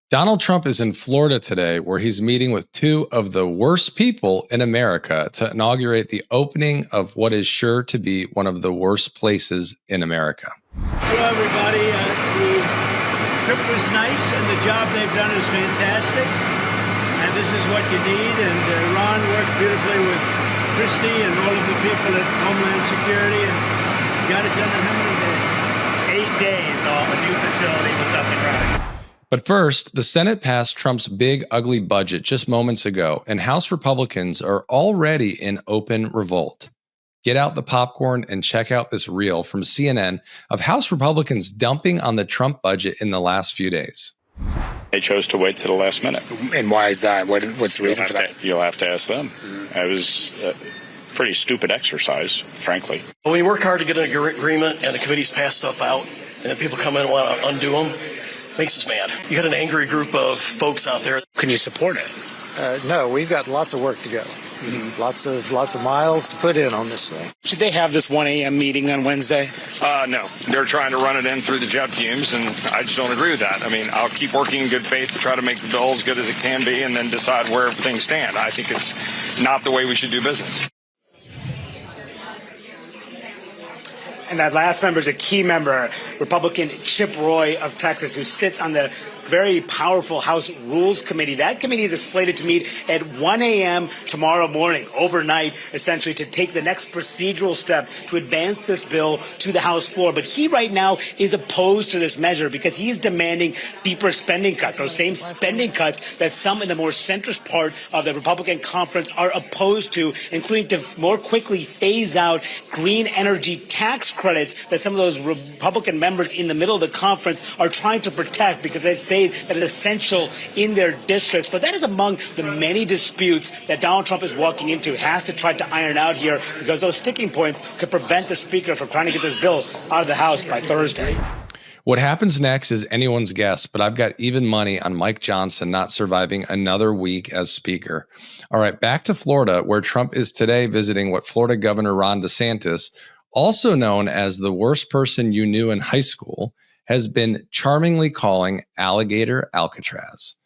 Donald Trump is in Florida today, where he's meeting with two of the worst people in America to inaugurate the opening of what is sure to be one of the worst places in America. Hello, everybody. The trip was nice, and the job they've done is fantastic. And this is what you need. And Ron worked beautifully with Christie and all of the people at Homeland Security, and got it done in how many days? 8 days. All the new facility was up and running. But first, the Senate passed Trump's big, ugly budget just moments ago, and House Republicans are already in open revolt. Get out the popcorn and check out this reel from CNN of House Republicans dumping on the Trump budget in the last few days. They chose to wait to the last minute. And why is that? What's the reason for that? You'll have to ask them. It was a pretty stupid exercise, frankly. When you work hard to get an agreement and the committees pass stuff out, and then people come in and want to undo them, makes us mad. You got an angry group of folks out there. Can you support it? No, we've got lots of work to go. Lots of miles to put in on this thing. Should they have this 1 a.m. meeting on Wednesday? No. They're trying to run it in through the JEP teams, and I just don't agree with that. I mean, I'll keep working in good faith to try to make the bill as good as it can be and then decide where things stand. I think it's not the way we should do business. And that last member is a key member, Republican Chip Roy of Texas, who sits on the very powerful House Rules Committee. That committee is slated to meet at 1 a.m. tomorrow morning, overnight, essentially, to take the next procedural step to advance this bill to the House floor. But he right now is opposed to this measure because he's demanding deeper spending cuts, those same spending cuts that some in the more centrist part of the Republican conference are opposed to, including to more quickly phase out green energy tax credits that some of those Republican members in the middle of the conference are trying to protect because they say that is essential in their districts. But that is among the many disputes that Donald Trump is walking into, has to try to iron out here, because those sticking points could prevent the speaker from trying to get this bill out of the House by Thursday. What happens next is anyone's guess, but I've got even money on Mike Johnson not surviving another week as speaker. All right, back to Florida, where Trump is today visiting what Florida Governor Ron DeSantis, also known as the worst person you knew in high school, has been charmingly calling Alligator Alcatraz.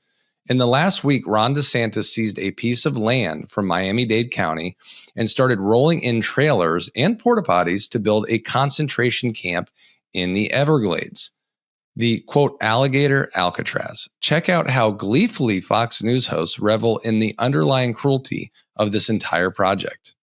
In the last week, Ron DeSantis seized a piece of land from Miami-Dade County and started rolling in trailers and porta potties to build a concentration camp in the Everglades. The, quote, Alligator Alcatraz. Check out how gleefully Fox News hosts revel in the underlying cruelty of this entire project.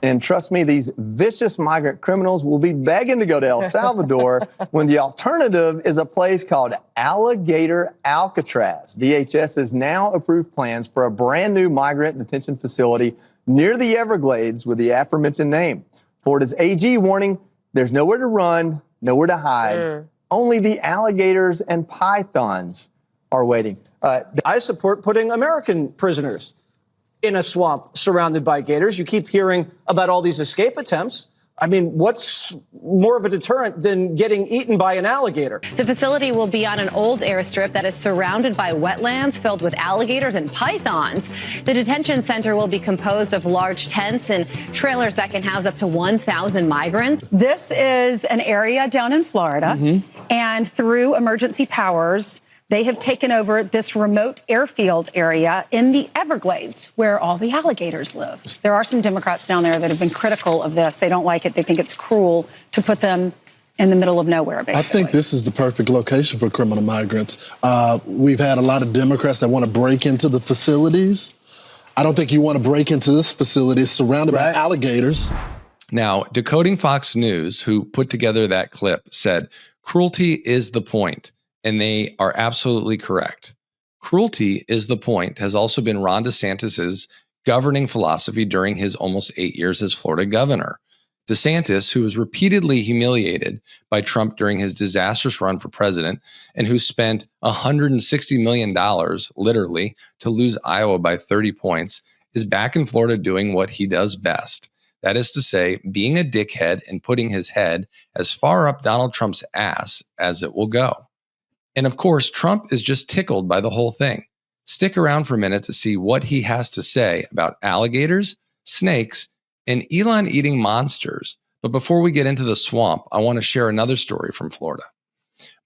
And trust me, these vicious migrant criminals will be begging to go to El Salvador when the alternative is a place called Alligator Alcatraz. DHS has now approved plans for a brand new migrant detention facility near the Everglades with the aforementioned name. Florida's AG warning there's nowhere to run, nowhere to hide. Only the alligators and pythons are waiting. I support putting American prisoners in a swamp surrounded by gators. You keep hearing about all these escape attempts. I mean, what's more of a deterrent than getting eaten by an alligator? The facility will be on an old airstrip that is surrounded by wetlands filled with alligators and pythons. The detention center will be composed of large tents and trailers that can house up to 1,000 migrants. This is an area down in Florida, and through emergency powers, they have taken over this remote airfield area in the Everglades where all the alligators live. There are some Democrats down there that have been critical of this. They don't like it. They think it's cruel to put them in the middle of nowhere, basically. I think this is the perfect location for criminal migrants. We've had a lot of Democrats that want to break into the facilities. I don't think you want to break into this facility. It's surrounded by alligators. Now, Decoding Fox News, who put together that clip, said, cruelty is the point. And they are absolutely correct. Cruelty is the point has also been Ron DeSantis's governing philosophy during his almost 8 years as Florida governor. DeSantis, who was repeatedly humiliated by Trump during his disastrous run for president and who spent $160 million, literally, to lose Iowa by 30 points, is back in Florida doing what he does best. That is to say, being a dickhead and putting his head as far up Donald Trump's ass as it will go. And of course, Trump is just tickled by the whole thing. Stick around for a minute to see what he has to say about alligators, snakes, and Elon eating monsters. But before we get into the swamp, I want to share another story from Florida.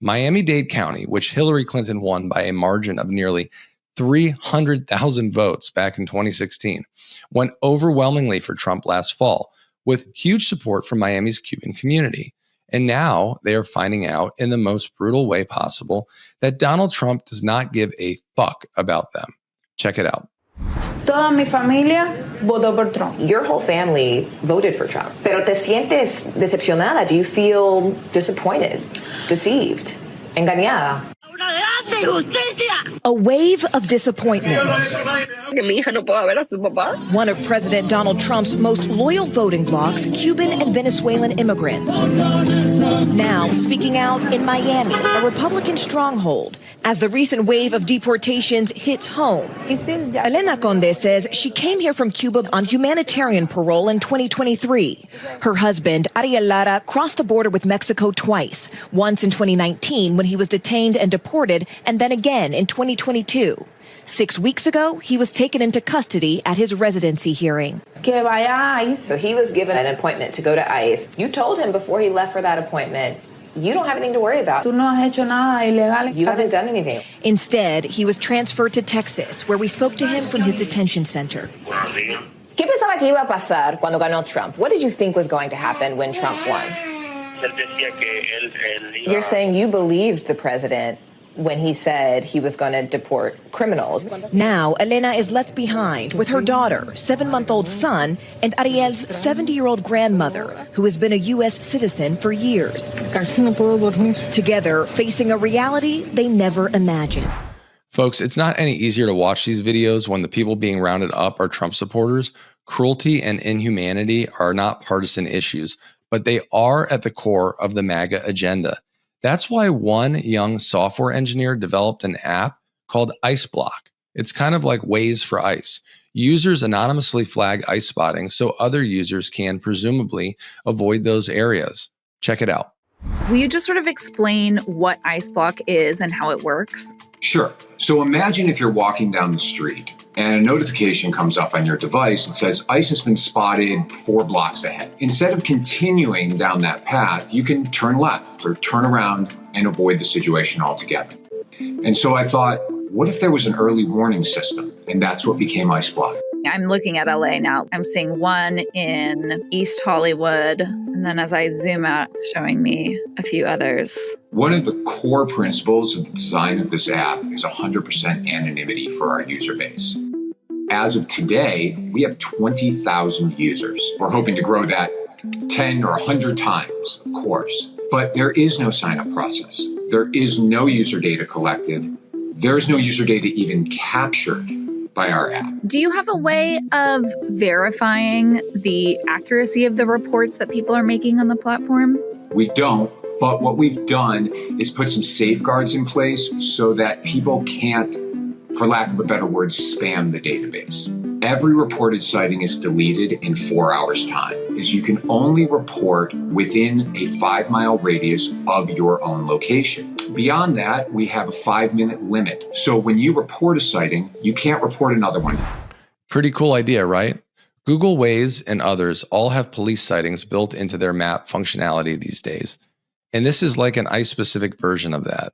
Miami-Dade County, which Hillary Clinton won by a margin of nearly 300,000 votes back in 2016, went overwhelmingly for Trump last fall, with huge support from Miami's Cuban community. And now they are finding out in the most brutal way possible that Donald Trump does not give a fuck about them. Check it out. Toda mi familia votó por Trump. Your whole family voted for Trump. Pero te sientes decepcionada? Do you feel disappointed, deceived, engañada? A wave of disappointment. One of President Donald Trump's most loyal voting blocs, Cuban and Venezuelan immigrants. Now speaking out in Miami, a Republican stronghold, as the recent wave of deportations hits home. Elena Conde says she came here from Cuba on humanitarian parole in 2023. Her husband, Ariel Lara, crossed the border with Mexico twice, once in 2019 when he was detained and deported, and then again in 2022. 6 weeks ago, he was taken into custody at his residency hearing. So he was given an appointment to go to ICE. You told him before he left for that appointment, you don't have anything to worry about. You haven't done anything. Instead, he was transferred to Texas, where we spoke to him from his detention center. ¿Qué pensaba que iba a pasar cuando ganó Trump? What did you think was going to happen when Trump won? You're saying you believed the president when he said he was going to deport criminals. Now, Elena is left behind with her daughter, 7-month-old son, and Ariel's 70-year-old grandmother, who has been a U.S. citizen for years. Together, facing a reality they never imagined. Folks, it's not any easier to watch these videos when the people being rounded up are Trump supporters. Cruelty and inhumanity are not partisan issues, but they are at the core of the MAGA agenda. That's why one young software engineer developed an app called ICEBlock. It's kind of like Waze for ICE. Users anonymously flag ICE spotting so other users can presumably avoid those areas. Check it out. Will you just sort of explain what ICEBlock is and how it works? Sure. So imagine if you're walking down the street and a notification comes up on your device that says ICE has been spotted 4 blocks ahead. Instead of continuing down that path, you can turn left or turn around and avoid the situation altogether. And so I thought, what if there was an early warning system? And that's what became ICEBlock. I'm looking at LA now. I'm seeing one in East Hollywood. And then as I zoom out, it's showing me a few others. One of the core principles of the design of this app is 100% anonymity for our user base. As of today, we have 20,000 users. We're hoping to grow that 10 or 100 times, of course. But there is no sign-up process. There is no user data collected. There's no user data even captured by our app. Do you have a way of verifying the accuracy of the reports that people are making on the platform? We don't, but what we've done is put some safeguards in place so that people can't, for lack of a better word, spam the database. Every reported sighting is deleted in 4 hours' time, as you can only report within a 5-mile radius of your own location. Beyond that, we have a 5-minute limit. So when you report a sighting, you can't report another one. Pretty cool idea, right? Google, Waze, and others all have police sightings built into their map functionality these days. And this is like an ICE-specific version of that.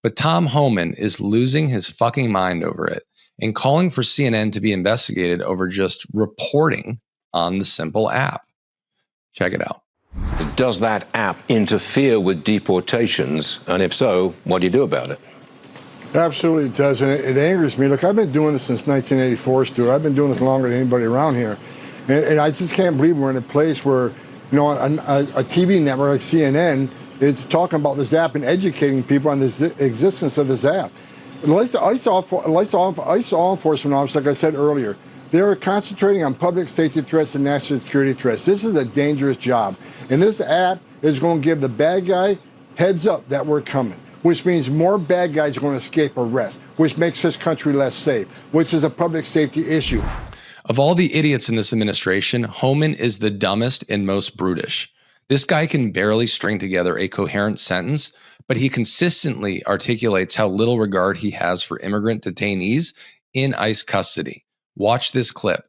But Tom Homan is losing his fucking mind over it and calling for CNN to be investigated over just reporting on the simple app. Check it out. Does that app interfere with deportations? And if so, what do you do about it? It absolutely does, and it angers me. Look, I've been doing this since 1984, Stuart. I've been doing this longer than anybody around here. And I just can't believe we're in a place where, you know, a TV network like CNN is talking about this app and educating people on the existence of this app. ICE law enforcement officers, like I said earlier, they are concentrating on public safety threats and national security threats. This is a dangerous job. And this app is going to give the bad guy heads up that we're coming, which means more bad guys are going to escape arrest, which makes this country less safe, which is a public safety issue. Of all the idiots in this administration, Homan is the dumbest and most brutish. This guy can barely string together a coherent sentence, but he consistently articulates how little regard he has for immigrant detainees in ICE custody. Watch this clip.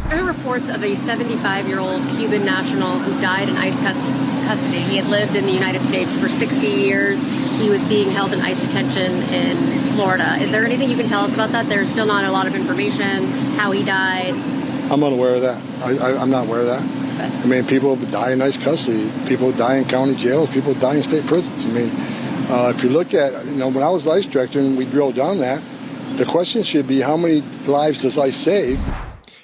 There are reports of a 75-year-old Cuban national who died in ICE custody. He had lived in the United States for 60 years. he was being held in ICE detention in Florida. Is there anything you can tell us about that? There's still not a lot of information, how he died. I'm unaware of that. I'm not aware of that. Okay. I mean, people die in ICE custody. People die in county jails. People die in state prisons. I mean, if you look at, when I was ICE director and we drilled down that, the question should be, how many lives does ICE save?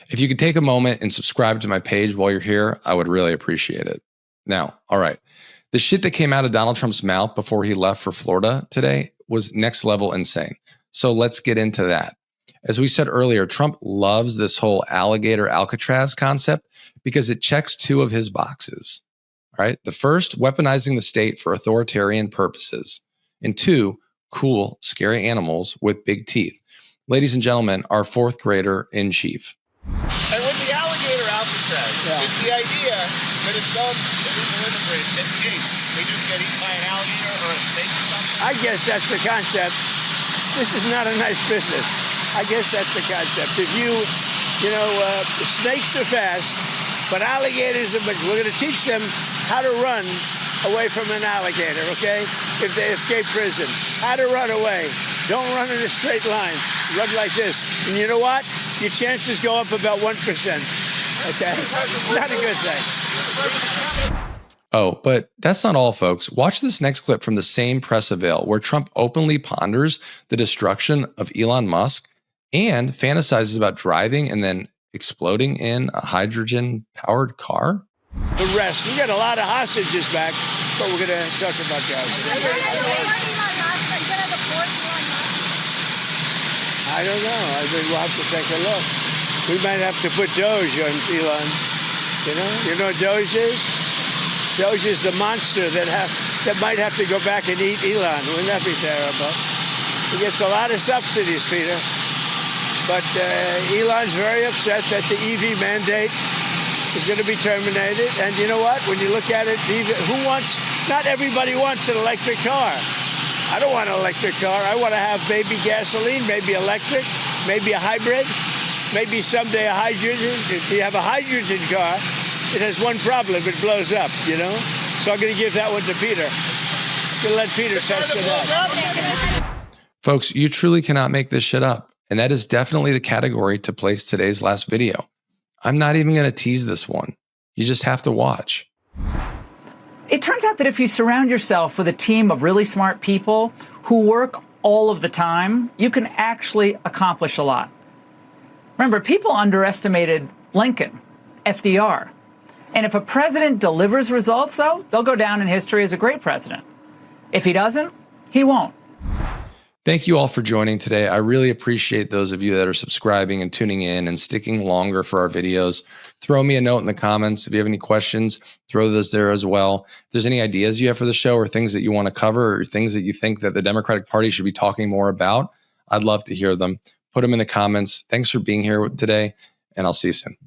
If you could take a moment and subscribe to my page while you're here, I would really appreciate it. Now, all right. The shit that came out of Donald Trump's mouth before he left for Florida today was next level insane. So let's get into that. As we said earlier, Trump loves this whole Alligator Alcatraz concept because it checks two of his boxes. All right. The first, weaponizing the state for authoritarian purposes. And two, cool, scary animals with big teeth. Ladies and gentlemen, our fourth grader in chief. And with the Alligator Alcatraz, is the idea that if some illegal immigrant escapes, they just get eaten by an alligator or a snake or something? I guess that's the concept. This is not a nice business. I guess that's the concept. If snakes are fast, but alligators are, but we're going to teach them how to run away from an alligator, okay? If they escape prison, how to run away. Don't run in a straight line. Run like this. And you know what? Your chances go up about 1%. Okay? Not a good thing. Oh, but that's not all, folks. Watch this next clip from the same press avail where Trump openly ponders the destruction of Elon Musk and fantasizes about driving and then exploding in a hydrogen-powered car. The rest. We got a lot of hostages back, but we're going to talk about that. I don't know. I think we'll have to take a look. We might have to put Doge on Elon. You know what Doge is? Doge is the monster that might have to go back and eat Elon. Wouldn't that be terrible? He gets a lot of subsidies, Peter. But Elon's very upset that the EV mandate is going to be terminated. And you know what? When you look at it, not everybody wants an electric car. I don't want an electric car. I want to have maybe gasoline, maybe electric, maybe a hybrid, maybe someday a hydrogen. If you have a hydrogen car, it has one problem. It blows up, So I'm going to give that one to Peter. I'm going to let Peter test it out. Folks, you truly cannot make this shit up. And that is definitely the category to place today's last video. I'm not even going to tease this one. You just have to watch. It turns out that if you surround yourself with a team of really smart people who work all of the time, you can actually accomplish a lot. Remember, people underestimated Lincoln, FDR. And if a president delivers results, though, they'll go down in history as a great president. If he doesn't, he won't. Thank you all for joining today. I really appreciate those of you that are subscribing and tuning in and sticking longer for our videos. Throw me a note in the comments. If you have any questions, throw those there as well. If there's any ideas you have for the show or things that you want to cover or things that you think that the Democratic Party should be talking more about, I'd love to hear them. Put them in the comments. Thanks for being here today, and I'll see you soon.